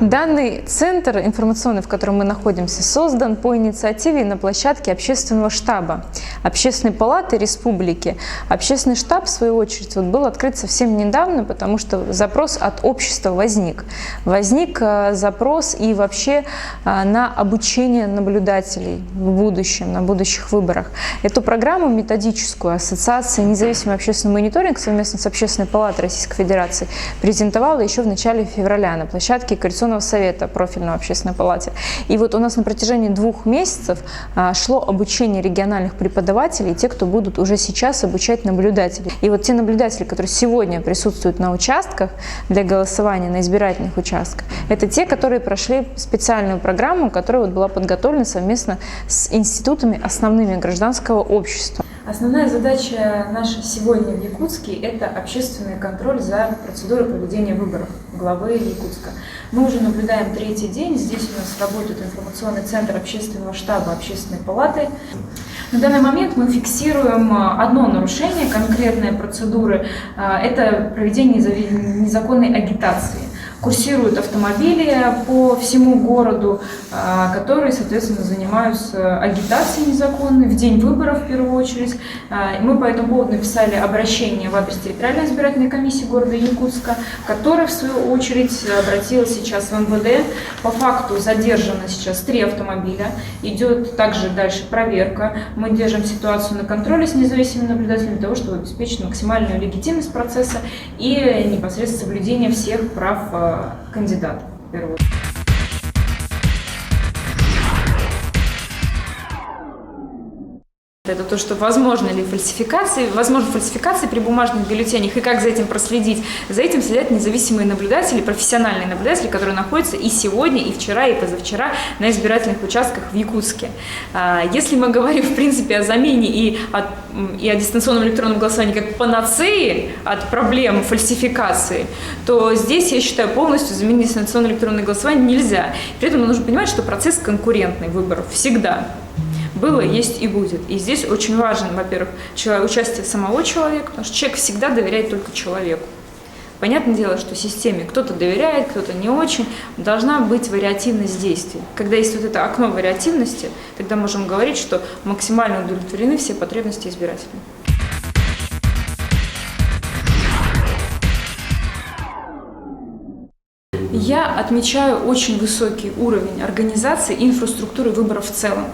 Данный центр информационный, в котором мы находимся, создан по инициативе на площадке общественного штаба Общественной палаты республики. Общественный штаб, в свою очередь, был открыт совсем недавно, потому что запрос от общества возник. Возник запрос и вообще на обучение наблюдателей в будущем, на будущих выборах. Эту программу методическую Ассоциация «Независимый общественный мониторинг» совместно с Общественной палатой Российской Федерации презентовала еще в начале февраля на площадке Координационного совета профильного общественной палате. И вот у нас на протяжении 2 месяцев шло обучение региональных преподавателей, те, кто будут уже сейчас обучать наблюдателей. И вот те наблюдатели, которые сегодня присутствуют на участках для голосования, на избирательных участках, это те, которые прошли специальную программу, которая вот была подготовлена совместно с институтами основными гражданского общества. Основная задача наша сегодня в Якутске – это общественный контроль за процедурой проведения выборов главы Якутска. Мы уже наблюдаем 3-й день. Здесь у нас работает информационный центр общественного штаба Общественной палаты. На данный момент мы фиксируем одно нарушение конкретной процедуры – это проведение незаконной агитации. Курсируют автомобили по всему городу, которые, соответственно, занимаются агитацией незаконной в день выборов в первую очередь. Мы по этому поводу написали обращение в адрес территориальной избирательной комиссии города Якутска, которая, в свою очередь, обратилась сейчас в МВД. По факту задержано сейчас 3 автомобиля. Идет также дальше проверка. Мы держим ситуацию на контроле с независимыми наблюдателями для того, чтобы обеспечить максимальную легитимность процесса и непосредственно соблюдение всех прав кандидата, в первую очередь. Это то, что возможно ли фальсификации, возможно фальсификации при бумажных бюллетенях и как за этим проследить. За этим следят независимые наблюдатели, профессиональные наблюдатели, которые находятся и сегодня, и вчера, и позавчера на избирательных участках в Якутске. Если мы говорим, в принципе, о замене и о дистанционном электронном голосовании как панацеи от проблем фальсификации, то здесь, я считаю, полностью заменить дистанционное электронное голосование нельзя. При этом нужно понимать, что процесс конкурентный выборов всегда. Было, есть и будет. И здесь очень важен, во-первых, участие самого человека, потому что человек всегда доверяет только человеку. Понятное дело, что системе кто-то доверяет, кто-то не очень. Должна быть вариативность действий. Когда есть вот это окно вариативности, тогда можем говорить, что максимально удовлетворены все потребности избирателей. Я отмечаю очень высокий уровень организации и инфраструктуры выборов в целом.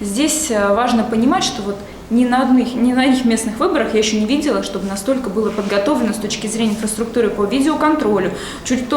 Здесь важно понимать, что вот ни на одних местных выборах я еще не видела, чтобы настолько было подготовлено с точки зрения инфраструктуры по видеоконтролю. Чуть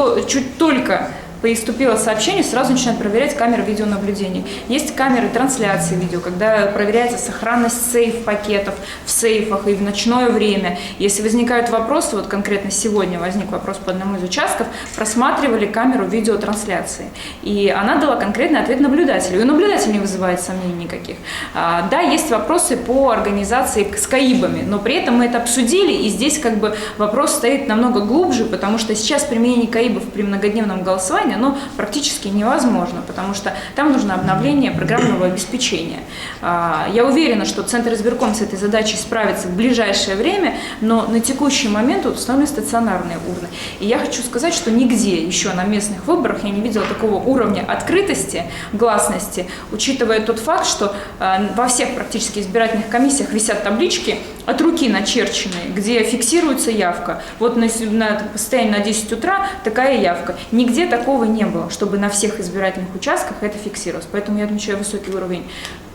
только поступило сообщение, сразу начинают проверять камеры видеонаблюдения. Есть камеры трансляции видео, когда проверяется сохранность сейф-пакетов в сейфах и в ночное время. Если возникают вопросы, вот конкретно сегодня возник вопрос по одному из участков, просматривали камеру видеотрансляции. И она дала конкретный ответ наблюдателю. И наблюдатель не вызывает сомнений никаких. Да, есть вопросы по организации с КАИБами, но при этом мы это обсудили, и здесь как бы вопрос стоит намного глубже, потому что сейчас применение КАИБов при многодневном голосовании оно практически невозможно, потому что там нужно обновление программного обеспечения. Я уверена, что Центр избирком с этой задачей справится в ближайшее время, но на текущий момент установлены стационарные урны. И я хочу сказать, что нигде еще на местных выборах я не видела такого уровня открытости, гласности, учитывая тот факт, что во всех практически избирательных комиссиях висят таблички от руки начерченные, где фиксируется явка. Вот на состоянии на 10 утра такая явка. Нигде такого не было, чтобы на всех избирательных участках это фиксировалось. Поэтому я отмечаю высокий уровень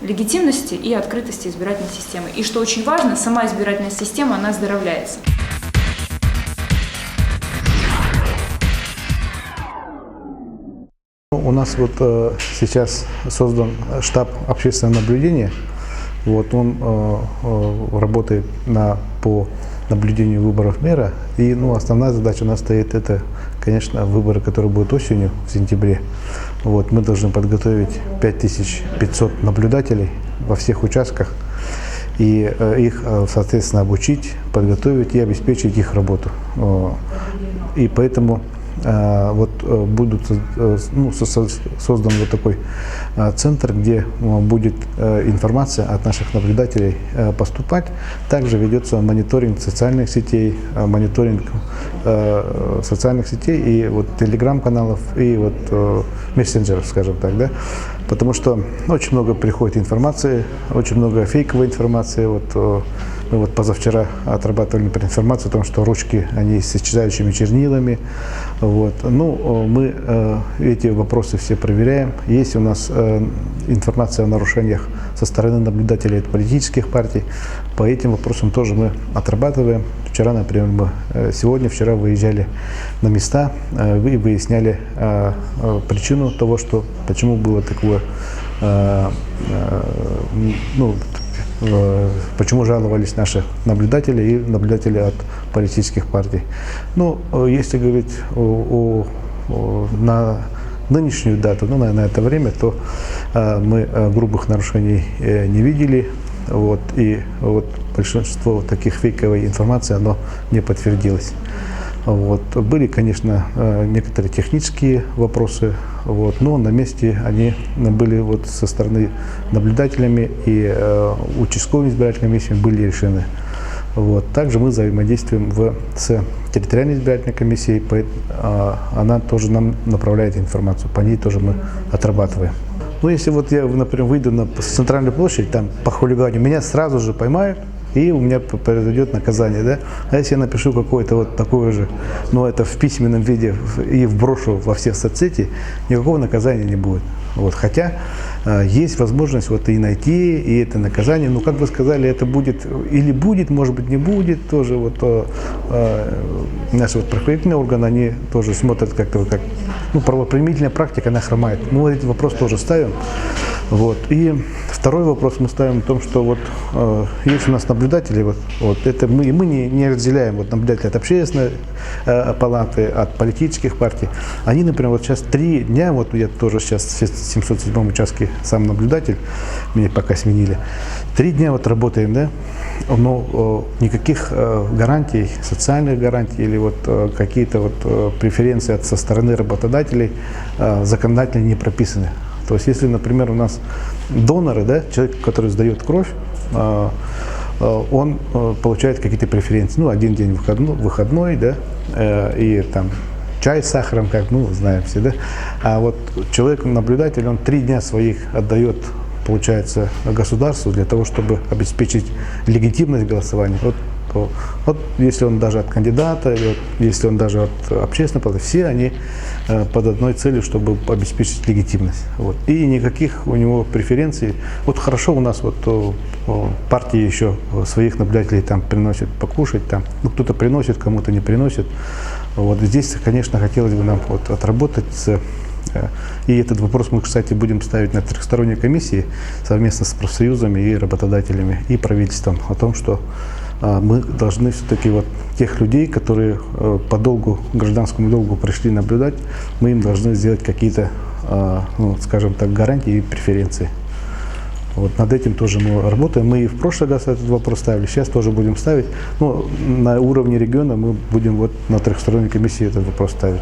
легитимности и открытости избирательной системы. И что очень важно, сама избирательная система, она оздоровляется. У нас вот сейчас создан штаб общественного наблюдения. Вот он работает по наблюдению выборов мэра. И основная задача у нас стоит это, конечно, выборы, которые будут осенью, в сентябре. Вот, мы должны подготовить 5500 наблюдателей во всех участках и их, соответственно, обучить, подготовить и обеспечить их работу. И поэтому будут создан вот такой центр, где будет информация от наших наблюдателей поступать. Также ведется мониторинг социальных сетей, и вот телеграм-каналов, и вот мессенджеров, скажем так, да. Потому что очень много приходит информации, очень много фейковой информации. Мы вот позавчера отрабатывали, например, информацию о том, что ручки, они с исчезающими чернилами. Вот. Мы эти вопросы все проверяем. Есть у нас информация о нарушениях со стороны наблюдателей от политических партий. По этим вопросам тоже мы отрабатываем. Вчера, например, вчера выезжали на места и выясняли причину того, почему было такое, почему жаловались наши наблюдатели и наблюдатели от политических партий. Если говорить на нынешнюю дату, на это время, то мы грубых нарушений не видели. И большинство таких фейковой информации, оно не подтвердилось. Были, конечно, некоторые технические вопросы, но на месте они были со стороны наблюдателями и участковыми избирательными комиссиями были решены. Также мы взаимодействуем с территориальной избирательной комиссией, она тоже нам направляет информацию, по ней тоже мы отрабатываем. Если я, например, выйду на центральную площадь, там по хулиганию, меня сразу же поймают, и у меня произойдет наказание, да? А если я напишу какое-то такое же, это в письменном виде и вброшу во все соцсети, никакого наказания не будет. Хотя есть возможность и найти, и это наказание, как вы сказали, это будет или будет, может быть, не будет, тоже наши правоохранительные органы, они тоже смотрят как-то, правоприменительная практика, она хромает. Мы этот вопрос тоже ставим. И второй вопрос мы ставим в том, что есть у нас наблюдатели, это мы не разделяем наблюдатели от общественной палаты, от политических партий. Они, например, сейчас 3 дня, я тоже сейчас в 707 участке сам наблюдатель, меня пока сменили, 3 дня работаем, да, но никаких гарантий, социальных гарантий или какие-то преференции со стороны работодателей законодательно не прописаны. То есть, если, например, у нас доноры, да, человек, который сдает кровь, он получает какие-то преференции. Один день выходной, да, и там чай с сахаром, знаем все, да. А человек-наблюдатель, он 3 дня своих отдает, получается, государству для того, чтобы обеспечить легитимность голосования. Если он даже от кандидата, если он даже от общественной палаты, все они под одной целью, чтобы обеспечить легитимность. И никаких у него преференций. Хорошо у нас партии еще своих наблюдателей там приносят покушать, кто-то приносит, кому-то не приносит. Здесь, конечно, хотелось бы нам отработать и этот вопрос мы, кстати, будем ставить на трехсторонней комиссии совместно с профсоюзами и работодателями и правительством о том, что мы должны все-таки тех людей, которые по гражданскому долгу пришли наблюдать, мы им должны сделать какие-то, скажем так, гарантии и преференции. Над этим тоже мы работаем. Мы и в прошлый раз этот вопрос ставили, сейчас тоже будем ставить. На уровне региона мы будем на трехсторонней комиссии этот вопрос ставить.